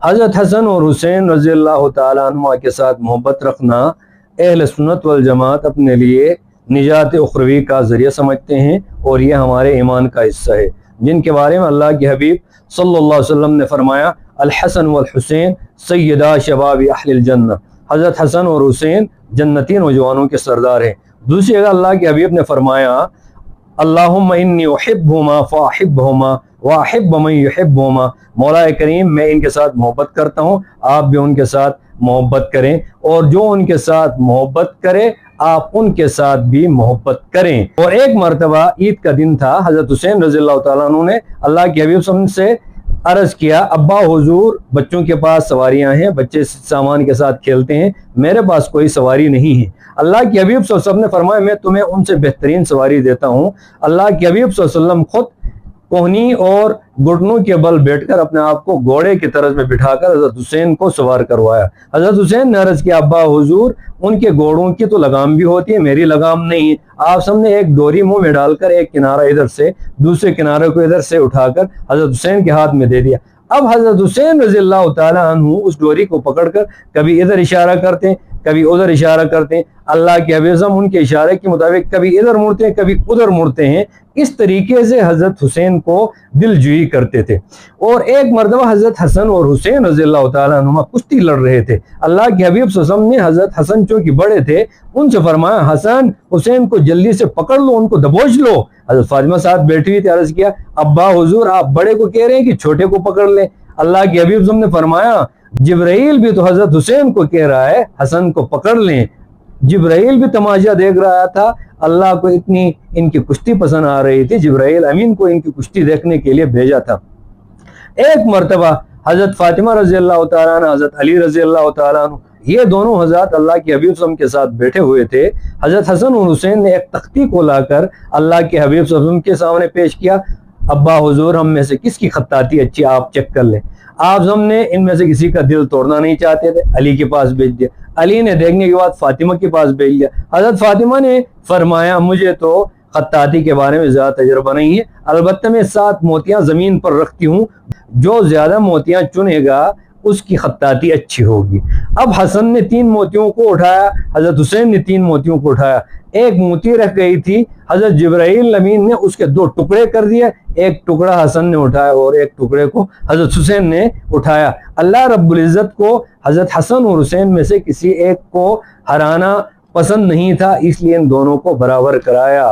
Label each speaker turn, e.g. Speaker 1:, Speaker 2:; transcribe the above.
Speaker 1: حضرت حسن اور حسین رضی اللہ تعالیٰ عنہما کے ساتھ محبت رکھنا اہل سنت والجماعت اپنے لیے نجات اخروی کا ذریعہ سمجھتے ہیں، اور یہ ہمارے ایمان کا حصہ ہے، جن کے بارے میں اللہ کے حبیب صلی اللہ علیہ وسلم نے فرمایا الحسن والحسین سیدا شباب اہل الجنہ، حضرت حسن اور حسین جنتی نوجوانوں کے سردار ہیں۔ دوسری جگہ اللہ کے حبیب نے فرمایا اللہم انی احبہما فاحبہما واحب من یحبہما، مولا کریم میں ان کے ساتھ محبت کرتا ہوں، آپ بھی ان کے ساتھ محبت کریں، اور جو ان کے ساتھ محبت کرے آپ ان کے ساتھ بھی محبت کریں۔ اور ایک مرتبہ عید کا دن تھا، حضرت حسین رضی اللہ تعالیٰ عنہ نے اللہ کے حبیب صلی اللہ علیہ وسلم سے عرض کیا ابا حضور بچوں کے پاس سواریاں ہیں، بچے سامان کے ساتھ کھیلتے ہیں، میرے پاس کوئی سواری نہیں ہے۔ اللہ کے حبیب صلی اللہ علیہ وسلم نے فرمایا میں تمہیں ان سے بہترین سواری دیتا ہوں۔ اللہ کے حبیب صلی اللہ علیہ وسلم خود کوہنی اور گھٹنوں کے بل بیٹھ کر اپنے آپ کو گھوڑے کی طرز میں بٹھا کر حضرت حسین کو سوار کروایا۔ حضرت حسین نے عرض کیا ابا حضور ان کے گھوڑوں کی تو لگام بھی ہوتی ہے، میری لگام نہیں ہے۔ آپ سب نے ایک ڈوری منہ میں ڈال کر ایک کنارہ ادھر سے دوسرے کنارے کو ادھر سے اٹھا کر حضرت حسین کے ہاتھ میں دے دیا۔ اب حضرت حسین رضی اللہ تعالیٰ عنہ اس ڈوری کو پکڑ کر کبھی ادھر اشارہ کرتے ہیں کبھی ادھر اشارہ کرتے ہیں، اللہ کے حبیب ان کے اشارے کے مطابق کبھی ادھر مڑتے ہیں کبھی ادھر مڑتے ہیں، اس طریقے سے حضرت حسین کو دل جوئی کرتے تھے۔ اور ایک مرتبہ حضرت حسن اور حسین رضی اللہ تعالیٰ عنہما کشتی لڑ رہے تھے۔ اللہ کے حبیب صلی اللہ علیہ وسلم نے حضرت حسن چونکہ بڑے تھے ان سے فرمایا حسن حسین کو جلدی سے پکڑ لو، ان کو دبوچ لو۔ حضرت فاطمہ ساتھ بیٹھی ہوئی تھی، عرض کیا ابا حضور آپ بڑے کو کہہ رہے ہیں کہ چھوٹے کو پکڑ لیں؟ اللہ کے حبیب صلی اللہ علیہ وسلم نے فرمایا جبرائیل بھی تو حضرت حسین کو کہہ رہا ہے حسن کو پکڑ لیں۔ جبرائیل بھی تماشا دیکھ رہا تھا، اللہ کو اتنی ان کی کشتی پسند آ رہی تھی، جبرائیل امین کو ان کی کشتی دیکھنے کے لیے بھیجا تھا۔ ایک مرتبہ حضرت فاطمہ رضی اللہ تعالیٰ عنہ حضرت علی رضی اللہ تعالیٰ عنہ یہ دونوں حضرات اللہ کے حبیب صلی اللہ علیہ وسلم کے ساتھ بیٹھے ہوئے تھے۔ حضرت حسن اور حسین نے ایک تختی کو لا کر اللہ کے حبیب صلی اللہ علیہ وسلم کے سامنے پیش کیا، ابا حضور ہم میں سے کس کی خطاطی اچھی آپ چیک کر لیں۔ آپ ہم نے ان میں سے کسی کا دل توڑنا نہیں چاہتے تھے، علی کے پاس بھیج دیا، علی نے دیکھنے کے بعد فاطمہ کے پاس بھیج دیا۔ حضرت فاطمہ نے فرمایا مجھے تو خطاطی کے بارے میں زیادہ تجربہ نہیں ہے، البتہ میں 7 موتیاں زمین پر رکھتی ہوں، جو زیادہ موتیاں چنے گا اس کی خطاطی اچھی ہوگی۔ اب حسن نے 3 موتیوں کو اٹھایا، حضرت حسین نے 3 موتیوں کو اٹھایا، ایک موتی رہ گئی تھی، حضرت جبرائیل امین نے اس کے 2 ٹکڑے کر دیے، ایک ٹکڑا حسن نے اٹھایا اور ایک ٹکڑے کو حضرت حسین نے اٹھایا۔ اللہ رب العزت کو حضرت حسن اور حسین میں سے کسی ایک کو ہرانا پسند نہیں تھا، اس لیے ان دونوں کو برابر کرایا۔